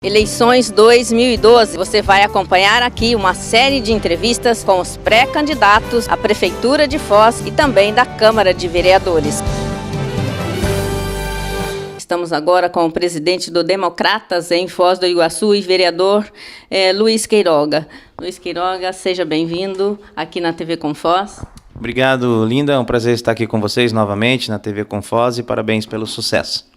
Eleições 2012. Você vai acompanhar aqui uma série de entrevistas com os pré-candidatos à Prefeitura de Foz e também da Câmara de Vereadores. Estamos agora com o presidente do Democratas em Foz do Iguaçu e vereador Luiz Queiroga. Luiz Queiroga, seja bem-vindo aqui na TV Com Foz. Obrigado, Linda. É um prazer estar aqui com vocês novamente na TV Com Foz e parabéns pelo sucesso.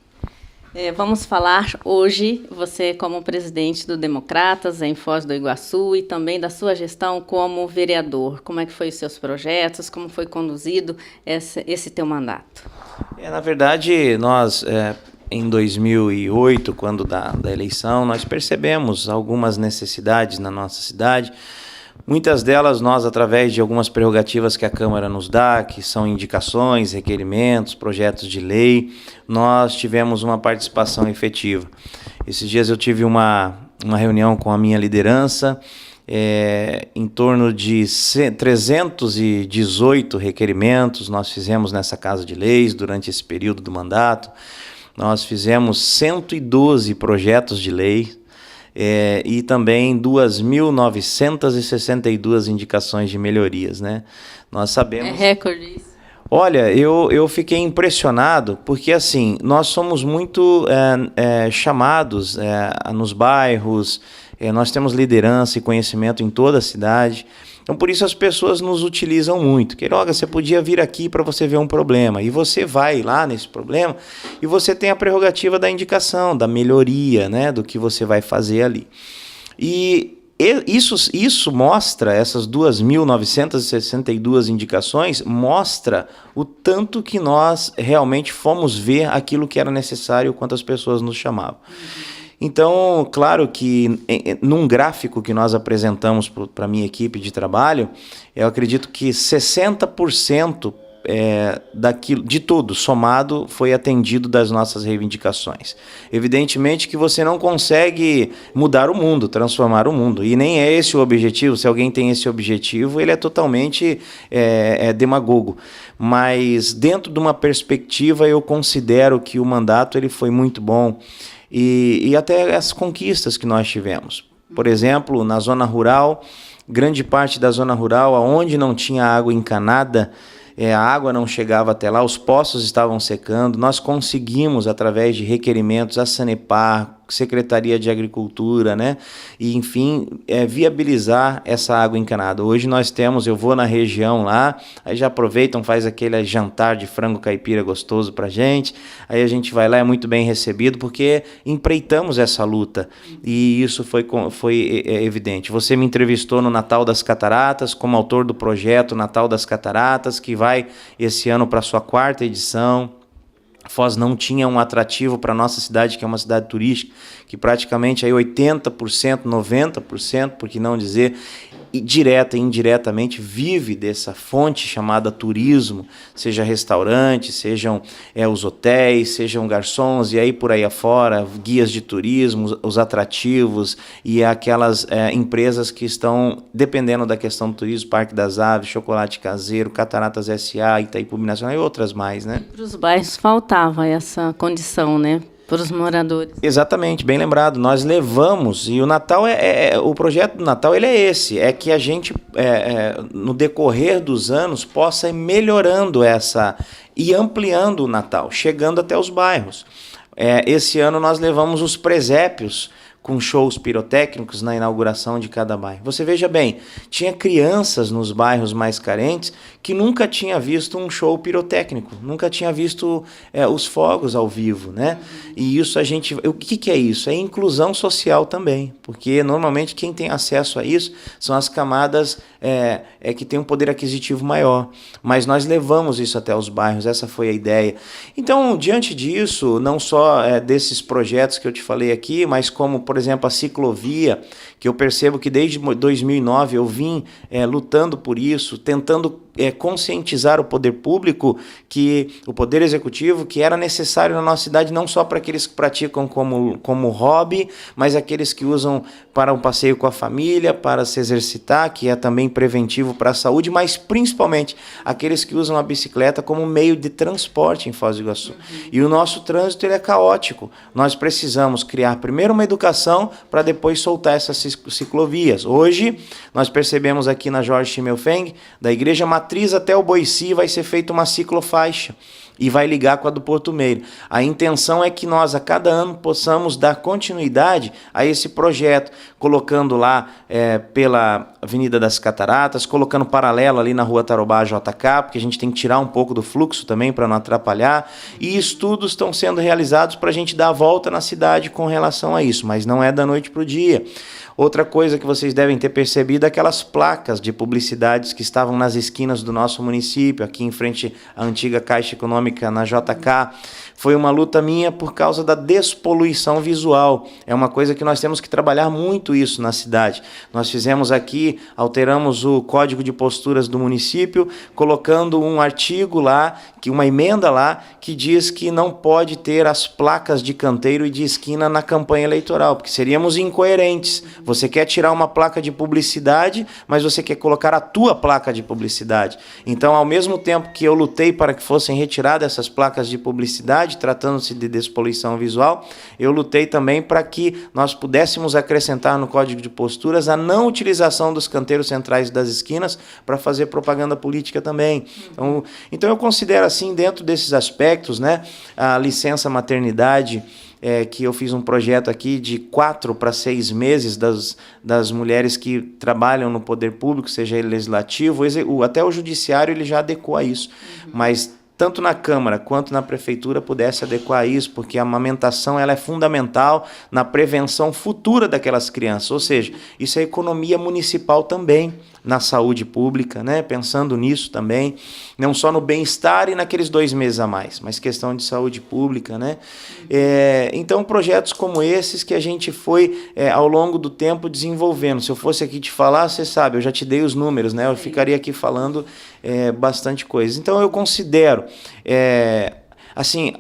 Vamos falar hoje, você como presidente do Democratas em Foz do Iguaçu e também da sua gestão como vereador. Como é que foi os seus projetos, como foi conduzido esse teu mandato? Na verdade, nós, em 2008, quando da eleição, nós percebemos algumas necessidades na nossa cidade. Muitas delas nós, através de algumas prerrogativas que a Câmara nos dá, que são indicações, requerimentos, projetos de lei, nós tivemos uma participação efetiva. Esses dias eu tive uma reunião com a minha liderança, em torno de 318 requerimentos nós fizemos nessa Casa de Leis durante esse período do mandato. Nós fizemos 112 projetos de lei, e também 2.962 indicações de melhorias, né? Nós sabemos... É recorde isso. Olha, eu fiquei impressionado porque, assim, nós somos muito chamados nos bairros, nós temos liderança e conhecimento em toda a cidade. Então, por isso as pessoas nos utilizam muito. Queiroga, você podia vir aqui para você ver um problema. E você vai lá nesse problema e você tem a prerrogativa da indicação, da melhoria, né, do que você vai fazer ali. E isso mostra, essas 2.962 indicações, mostra o tanto que nós realmente fomos ver aquilo que era necessário quanto as pessoas nos chamavam. Então, claro que num gráfico que nós apresentamos para a minha equipe de trabalho, eu acredito que 60% daquilo, de tudo somado foi atendido das nossas reivindicações. Evidentemente que você não consegue mudar o mundo, transformar o mundo, e nem é esse o objetivo. Se alguém tem esse objetivo, ele é totalmente demagogo. Mas dentro de uma perspectiva, eu considero que o mandato ele foi muito bom. E até as conquistas que nós tivemos. Por exemplo, na zona rural, grande parte da zona rural, onde não tinha água encanada, a água não chegava até lá, os poços estavam secando, nós conseguimos, através de requerimentos, a Sanepar, Secretaria de Agricultura, né? E, enfim, viabilizar essa água encanada. Hoje nós temos, eu vou na região lá, aí já aproveitam, faz aquele jantar de frango caipira gostoso pra gente, aí a gente vai lá, é muito bem recebido, porque empreitamos essa luta, e isso foi evidente. Você me entrevistou no Natal das Cataratas, como autor do projeto Natal das Cataratas, que vai esse ano para sua 4ª edição. Foz não tinha um atrativo para a nossa cidade, que é uma cidade turística, que praticamente aí 80%, 90%, por que não dizer, direta e indiretamente vive dessa fonte chamada turismo, seja restaurante, sejam os hotéis, sejam garçons e aí por aí afora, guias de turismo, os atrativos e aquelas empresas que estão dependendo da questão do turismo, Parque das Aves, Chocolate Caseiro, Cataratas S.A., Itaipu Nacional e outras mais, né? Para os bairros faltava essa condição, né? Para os moradores. Exatamente, bem lembrado. Nós levamos, e o Natal o projeto do Natal ele é esse, é que a gente, no decorrer dos anos, possa ir melhorando e ampliando o Natal, chegando até os bairros. Esse ano nós levamos os presépios com shows pirotécnicos na inauguração de cada bairro. Você veja bem, tinha crianças nos bairros mais carentes que nunca tinha visto um show pirotécnico, nunca tinha visto os fogos ao vivo, né? E isso o que é isso? É inclusão social também, porque normalmente quem tem acesso a isso são as camadas que têm um poder aquisitivo maior, mas nós levamos isso até os bairros, essa foi a ideia. Então, diante disso, não só desses projetos que eu te falei aqui, mas como, por exemplo, a ciclovia, que eu percebo que desde 2009 eu vim lutando por isso, tentando conscientizar o poder público, o poder executivo, que era necessário na nossa cidade não só para aqueles que praticam como hobby, mas aqueles que usam para um passeio com a família, para se exercitar, que é também preventivo para a saúde, mas principalmente aqueles que usam a bicicleta como meio de transporte em Foz do Iguaçu. E o nosso trânsito ele é caótico. Nós precisamos criar primeiro uma educação liberação para depois soltar essas ciclovias. Hoje, nós percebemos aqui na Jorge Schimmelfeng, da Igreja Matriz até o Boici, vai ser feita uma ciclofaixa e vai ligar com a do Porto Meire. A intenção é que nós, a cada ano, possamos dar continuidade a esse projeto, colocando lá pela Avenida das Cataratas, colocando paralelo ali na Rua Tarobá JK, porque a gente tem que tirar um pouco do fluxo também para não atrapalhar, e estudos estão sendo realizados para a gente dar a volta na cidade com relação a isso, mas não é da noite para o dia. Outra coisa que vocês devem ter percebido é aquelas placas de publicidades que estavam nas esquinas do nosso município, aqui em frente à antiga Caixa Econômica, na JK. Foi uma luta minha por causa da despoluição visual. É uma coisa que nós temos que trabalhar muito isso na cidade. Nós fizemos aqui, alteramos o código de posturas do município, colocando um artigo lá, uma emenda lá, que diz que não pode ter as placas de canteiro e de esquina na campanha eleitoral, porque seríamos incoerentes. Você quer tirar uma placa de publicidade, mas você quer colocar a tua placa de publicidade. Então, ao mesmo tempo que eu lutei para que fossem retiradas essas placas de publicidade, tratando-se de despoluição visual, eu lutei também para que nós pudéssemos acrescentar no código de posturas a não utilização dos canteiros centrais das esquinas para fazer propaganda política também. Então eu considero assim, dentro desses aspectos, né, a licença maternidade, que eu fiz um projeto aqui de 4 para 6 meses das mulheres que trabalham no poder público, seja ele legislativo, até o judiciário ele já adequou a isso, mas tanto na Câmara quanto na Prefeitura pudesse adequar isso, porque a amamentação ela é fundamental na prevenção futura daquelas crianças, ou seja, isso é economia municipal também, na saúde pública, né? Pensando nisso também, não só no bem-estar e naqueles 2 meses a mais, mas questão de saúde pública, né? Então, projetos como esses que a gente foi, ao longo do tempo, desenvolvendo. Se eu fosse aqui te falar, você sabe, eu já te dei os números, né? Eu ficaria aqui falando bastante coisa. Então, eu considero, assim,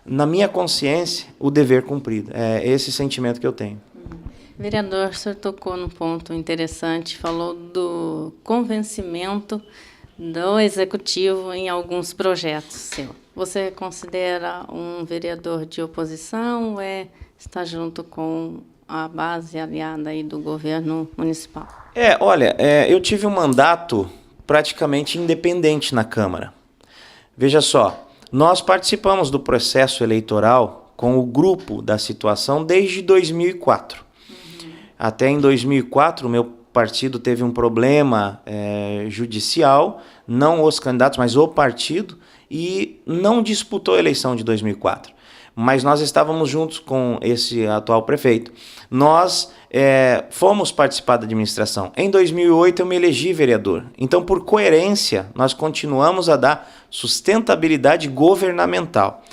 na minha consciência, o dever cumprido. É esse sentimento que eu tenho. Vereador, o senhor tocou num ponto interessante, falou do convencimento do Executivo em alguns projetos seus. Você considera um vereador de oposição ou está junto com a base aliada aí do governo municipal? Olha, eu tive um mandato praticamente independente na Câmara. Veja só, nós participamos do processo eleitoral com o grupo da situação desde 2004. Até em 2004, o meu partido teve um problema judicial, não os candidatos, mas o partido, e não disputou a eleição de 2004. Mas nós estávamos juntos com esse atual prefeito. Nós fomos participar da administração. Em 2008, eu me elegi vereador. Então, por coerência, nós continuamos a dar sustentabilidade governamental.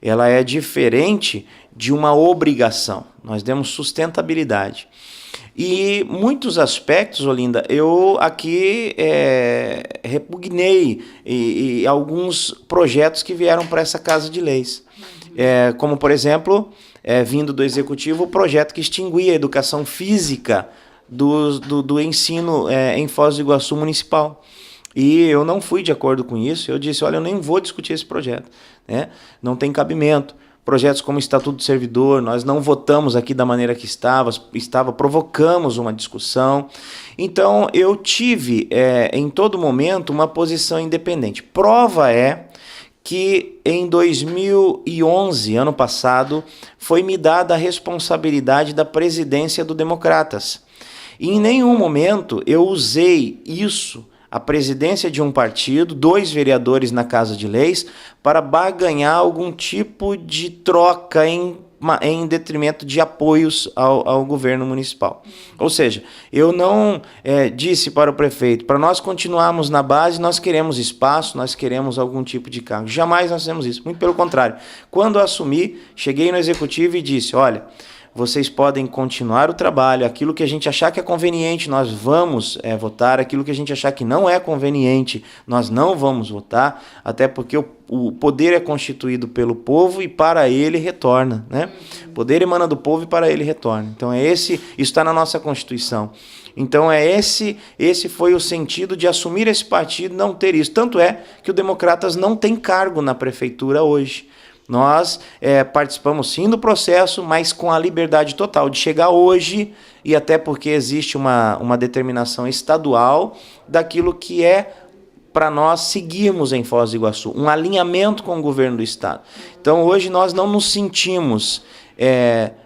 Ela é diferente de uma obrigação. Nós demos sustentabilidade. E muitos aspectos, Olinda, eu aqui repugnei e alguns projetos que vieram para essa Casa de Leis. Como, por exemplo, vindo do Executivo, o projeto que extinguia a educação física do ensino em Foz do Iguaçu municipal. E eu não fui de acordo com isso. Eu disse, olha, eu nem vou discutir esse projeto, né? Não tem cabimento. Projetos como o Estatuto do Servidor, nós não votamos aqui da maneira que estava, provocamos uma discussão. Então, eu tive, em todo momento, uma posição independente. Prova é que em 2011, ano passado, foi me dada a responsabilidade da presidência do Democratas. E em nenhum momento eu usei isso, a presidência de um partido, 2 vereadores na Casa de Leis, para barganhar algum tipo de troca em detrimento de apoios ao governo municipal. Ou seja, eu não disse para o prefeito, para nós continuarmos na base, nós queremos espaço, nós queremos algum tipo de cargo. Jamais nós fizemos isso, muito pelo contrário. Quando eu assumi, cheguei no Executivo e disse, olha, vocês podem continuar o trabalho, aquilo que a gente achar que é conveniente, nós vamos votar, aquilo que a gente achar que não é conveniente, nós não vamos votar, até porque o poder é constituído pelo povo e para ele retorna, né? O poder emana do povo e para ele retorna. Então isso está na nossa Constituição. Então esse foi o sentido de assumir esse partido, não ter isso. Tanto é que o Democratas não tem cargo na prefeitura hoje. Nós participamos sim do processo, mas com a liberdade total de chegar hoje, e até porque existe uma determinação estadual daquilo que é para nós seguirmos em Foz do Iguaçu, um alinhamento com o governo do estado. Então hoje nós não nos sentimos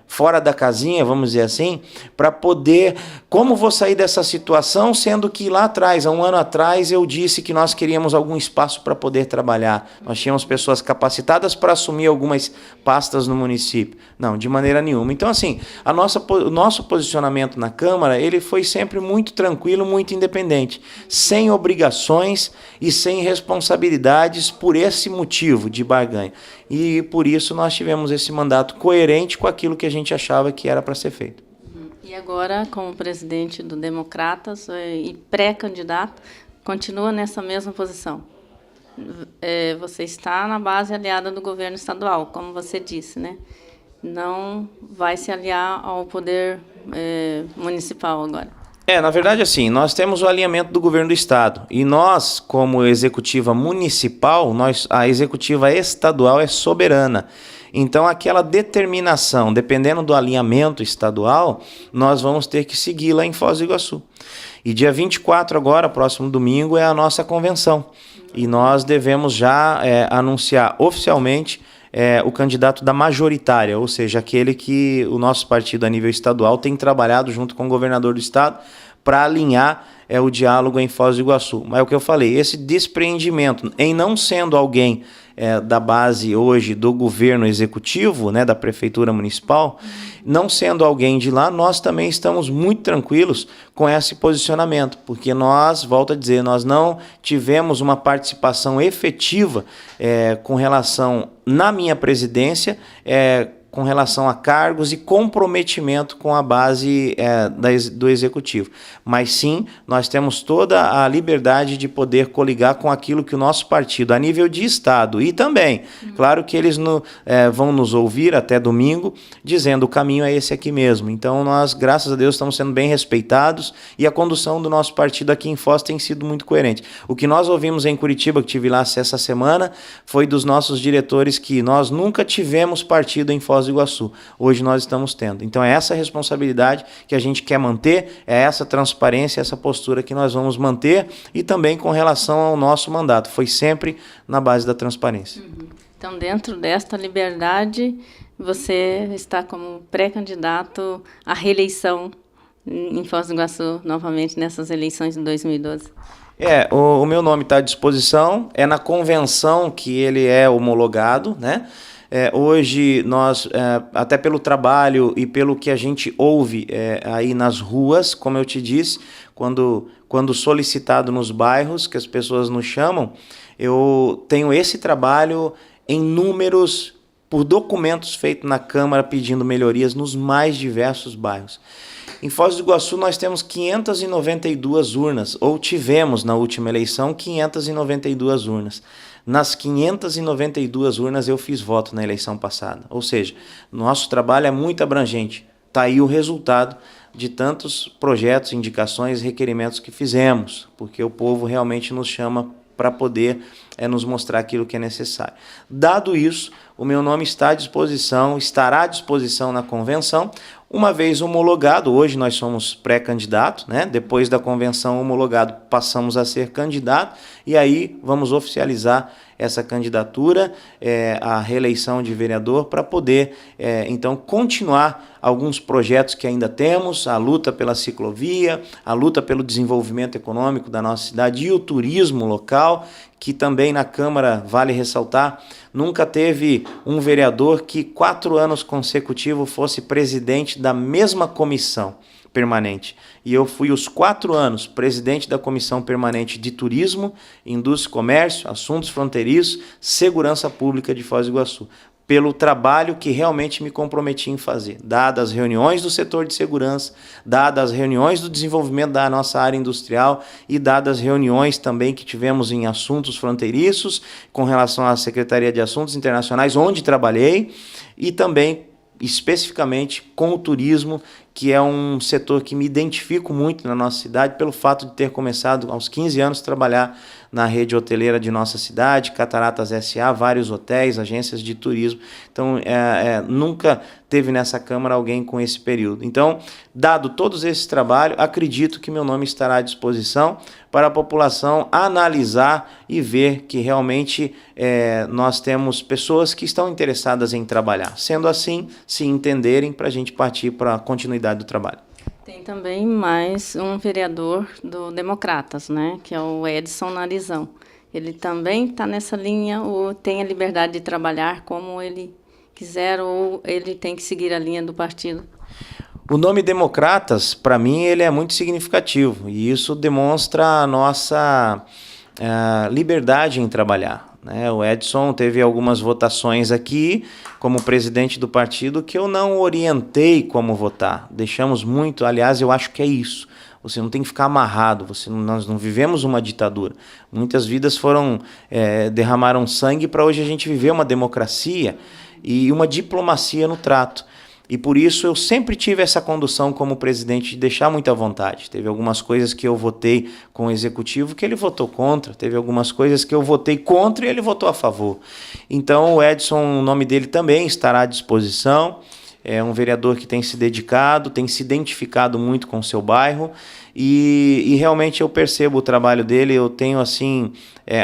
fora da casinha, vamos dizer assim, para poder... Como vou sair dessa situação, sendo que lá atrás, há um ano atrás, eu disse que nós queríamos algum espaço para poder trabalhar. Nós tínhamos pessoas capacitadas para assumir algumas pastas no município. Não, de maneira nenhuma. Então, assim, o nosso posicionamento na Câmara, ele foi sempre muito tranquilo, muito independente, sem obrigações e sem responsabilidades por esse motivo de barganha. E por isso nós tivemos esse mandato coerente com aquilo que a gente achava que era para ser feito. E agora, como presidente do Democratas e pré-candidato, continua nessa mesma posição. Você está na base aliada do governo estadual, como você disse, né? Não vai se aliar ao poder municipal agora. Na verdade, assim, nós temos o alinhamento do governo do estado. E nós, como executiva municipal, a executiva estadual é soberana. Então, aquela determinação, dependendo do alinhamento estadual, nós vamos ter que segui-la em Foz do Iguaçu. E dia 24 agora, próximo domingo, é a nossa convenção. E nós devemos já anunciar oficialmente o candidato da majoritária, ou seja, aquele que o nosso partido a nível estadual tem trabalhado junto com o governador do estado para alinhar o diálogo em Foz do Iguaçu. Mas é o que eu falei, esse despreendimento em não sendo alguém da base hoje do governo executivo, né, da prefeitura municipal, não sendo alguém de lá, nós também estamos muito tranquilos com esse posicionamento, porque nós, volto a dizer, nós não tivemos uma participação efetiva com relação, na minha presidência, com relação a cargos e comprometimento com a base do executivo. Mas sim, nós temos toda a liberdade de poder coligar com aquilo que o nosso partido, a nível de estado, e também, claro que eles vão nos ouvir até domingo, dizendo o caminho é esse aqui mesmo. Então nós, graças a Deus, estamos sendo bem respeitados e a condução do nosso partido aqui em Foz tem sido muito coerente. O que nós ouvimos em Curitiba, que tive lá essa semana, foi dos nossos diretores que nós nunca tivemos partido em Foz do Iguaçu. Hoje nós estamos tendo. Então é essa responsabilidade que a gente quer manter, é essa transparência, essa postura que nós vamos manter e também com relação ao nosso mandato. Foi sempre na base da transparência. Então, dentro desta liberdade, você está como pré-candidato à reeleição em Foz do Iguaçu, novamente nessas eleições de 2012. O meu nome está à disposição, é na convenção que ele é homologado, né? Hoje nós, até pelo trabalho e pelo que a gente ouve aí nas ruas, como eu te disse, quando solicitado nos bairros, que as pessoas nos chamam, eu tenho esse trabalho em números por documentos feitos na Câmara pedindo melhorias nos mais diversos bairros. Em Foz do Iguaçu nós temos 592 urnas, ou tivemos na última eleição 592 urnas. Nas 592 urnas eu fiz voto na eleição passada. Ou seja, nosso trabalho é muito abrangente. Está aí o resultado de tantos projetos, indicações, requerimentos que fizemos, porque o povo realmente nos chama para poder nos mostrar aquilo que é necessário. Dado isso, o meu nome está à disposição, estará à disposição na convenção. Uma vez homologado, hoje nós somos pré-candidato, né? Depois da convenção homologado passamos a ser candidato e aí vamos oficializar essa candidatura, a reeleição de vereador, para poder, então, continuar alguns projetos que ainda temos, a luta pela ciclovia, a luta pelo desenvolvimento econômico da nossa cidade e o turismo local, que também na Câmara, vale ressaltar, nunca teve um vereador que 4 anos consecutivos fosse presidente da mesma comissão permanente. E eu fui os 4 anos presidente da Comissão Permanente de Turismo, Indústria e Comércio, Assuntos Fronteiriços, Segurança Pública de Foz do Iguaçu, pelo trabalho que realmente me comprometi em fazer, dadas as reuniões do setor de segurança, dadas as reuniões do desenvolvimento da nossa área industrial e dadas as reuniões também que tivemos em assuntos fronteiriços, com relação à Secretaria de Assuntos Internacionais, onde trabalhei, e também especificamente com o turismo, que é um setor que me identifico muito na nossa cidade, pelo fato de ter começado aos 15 anos a trabalhar na rede hoteleira de nossa cidade, Cataratas S.A., vários hotéis, agências de turismo. Então, nunca teve nessa Câmara alguém com esse período. Então, dado todos esses trabalhos, acredito que meu nome estará à disposição para a população analisar e ver que realmente nós temos pessoas que estão interessadas em trabalhar. Sendo assim, se entenderem, para a gente partir para a continuidade do trabalho. Tem também mais um vereador do Democratas, né, que é o Edson Narizão. Ele também está nessa linha ou tem a liberdade de trabalhar como ele quiser ou ele tem que seguir a linha do partido? O nome Democratas, para mim, ele é muito significativo e isso demonstra a nossa liberdade em trabalhar. O Edson teve algumas votações aqui como presidente do partido que eu não orientei como votar. Deixamos muito, aliás, eu acho que é isso. Você não tem que ficar amarrado, nós não vivemos uma ditadura. Muitas vidas derramaram sangue para hoje a gente viver uma democracia e uma diplomacia no trato. E por isso eu sempre tive essa condução como presidente de deixar muita vontade. Teve algumas coisas que eu votei com o executivo que ele votou contra. Teve algumas coisas que eu votei contra e ele votou a favor. Então o Edson, o nome dele também estará à disposição. É um vereador que tem se dedicado, tem se identificado muito com o seu bairro e realmente eu percebo o trabalho dele, eu tenho assim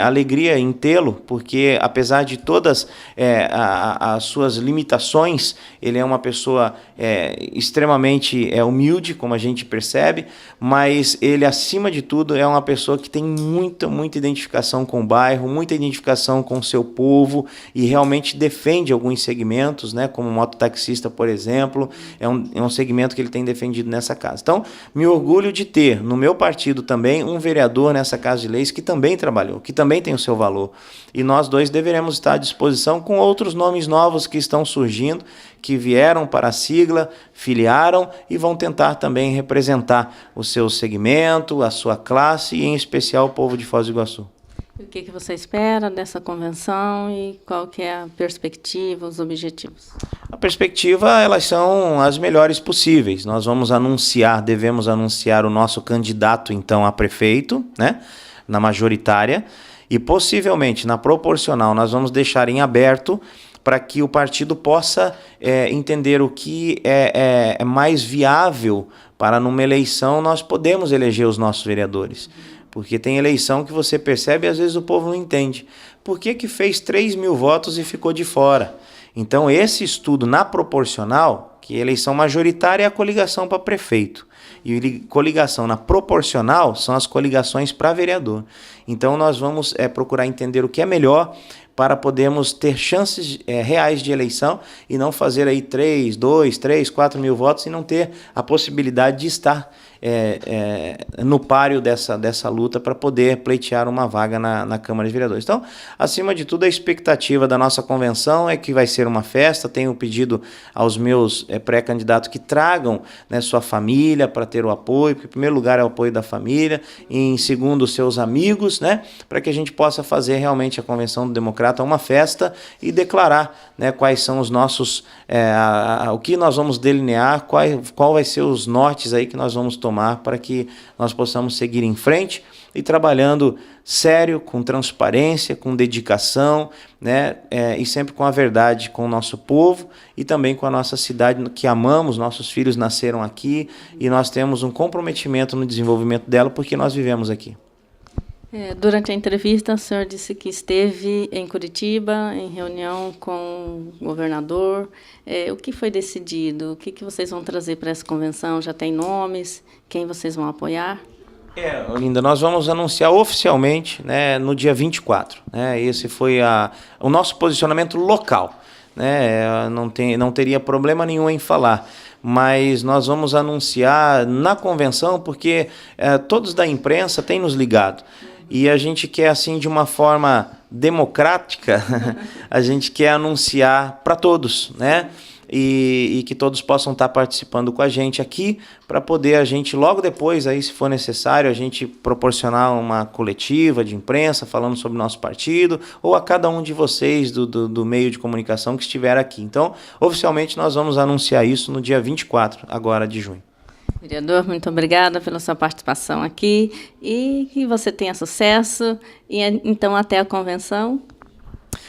alegria em tê-lo, porque apesar de todas as suas limitações, ele é uma pessoa extremamente humilde, como a gente percebe, mas ele acima de tudo é uma pessoa que tem muita identificação com o bairro, muita identificação com o seu povo e realmente defende alguns segmentos, né, como mototaxista, por exemplo, é um segmento que ele tem defendido nessa casa. Então, me orgulho de ter no meu partido também um vereador nessa Casa de Leis que também trabalhou, que também tem o seu valor. E nós dois deveremos estar à disposição com outros nomes novos que estão surgindo, que vieram para a sigla, filiaram e vão tentar também representar o seu segmento, a sua classe e, em especial, o povo de Foz do Iguaçu. O que você espera dessa convenção e qual que é a perspectiva, os objetivos? A perspectiva, elas são as melhores possíveis. Nós devemos anunciar o nosso candidato, então, a prefeito, né, na majoritária, e possivelmente na proporcional nós vamos deixar em aberto para que o partido possa entender o que é mais viável para, numa eleição, nós podemos eleger os nossos vereadores. Porque tem eleição que você percebe e às vezes o povo não entende. Por que fez 3.000 votos e ficou de fora? Então esse estudo na proporcional, que a eleição majoritária é a coligação para prefeito, e coligação na proporcional são as coligações para vereador. Então nós vamos procurar entender o que é melhor para podermos ter chances reais de eleição e não fazer aí 4.000 votos e não ter a possibilidade de estar no páreo dessa luta para poder pleitear uma vaga na Câmara de Vereadores. Então, acima de tudo, a expectativa da nossa convenção é que vai ser uma festa. Tenho pedido aos meus pré-candidatos que tragam, né, sua família para ter o apoio, porque em primeiro lugar é o apoio da família, e em segundo os seus amigos, né, para que a gente possa fazer realmente a Convenção do Democrata uma festa e declarar, né, quais são os nossos, o que nós vamos delinear, qual vai ser os nortes aí que nós vamos tomar para que nós possamos seguir em frente e trabalhando sério, com transparência, com dedicação, né, e sempre com a verdade com o nosso povo e também com a nossa cidade que amamos. Nossos filhos nasceram aqui e nós temos um comprometimento no desenvolvimento dela porque nós vivemos aqui. Durante a entrevista, o senhor disse que esteve em Curitiba, em reunião com o governador. O que foi decidido? O que vocês vão trazer para essa convenção? Já tem nomes? Quem vocês vão apoiar? Olinda, nós vamos anunciar oficialmente, né, no dia 24. Né, esse foi o nosso posicionamento local. Né, não teria problema nenhum em falar. Mas nós vamos anunciar na convenção porque todos da imprensa têm nos ligado. E a gente quer, assim, de uma forma democrática, a gente quer anunciar para todos, né? e que todos possam estar participando com a gente aqui, para poder a gente, logo depois, aí, se for necessário, a gente proporcionar uma coletiva de imprensa falando sobre o nosso partido, ou a cada um de vocês do meio de comunicação que estiver aqui. Então, oficialmente, nós vamos anunciar isso no dia 24, agora de junho. Vereador, muito obrigada pela sua participação aqui e que você tenha sucesso. E então, até a convenção.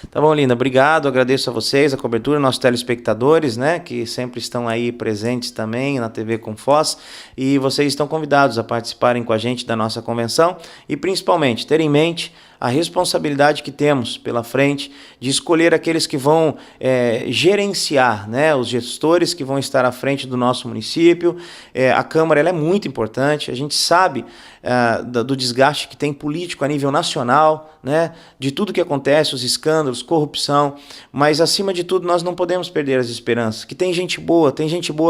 Tá bom, Linda, obrigado, agradeço a vocês, a cobertura, nossos telespectadores, né, que sempre estão aí presentes também na TV com Foz, e vocês estão convidados a participarem com a gente da nossa convenção e principalmente ter em mente a responsabilidade que temos pela frente de escolher aqueles que vão gerenciar, né, os gestores que vão estar à frente do nosso município. A Câmara ela é muito importante, a gente sabe do desgaste que tem político a nível nacional, né, de tudo que acontece, os escândalos, corrupção, mas acima de tudo nós não podemos perder as esperanças, que tem gente boa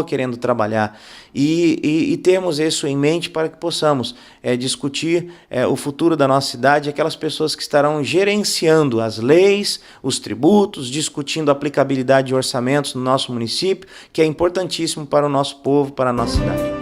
querendo trabalhar e termos isso em mente para que possamos discutir o futuro da nossa cidade, aquelas pessoas que estarão gerenciando as leis, os tributos, discutindo a aplicabilidade de orçamentos no nosso município, que é importantíssimo para o nosso povo, para a nossa cidade.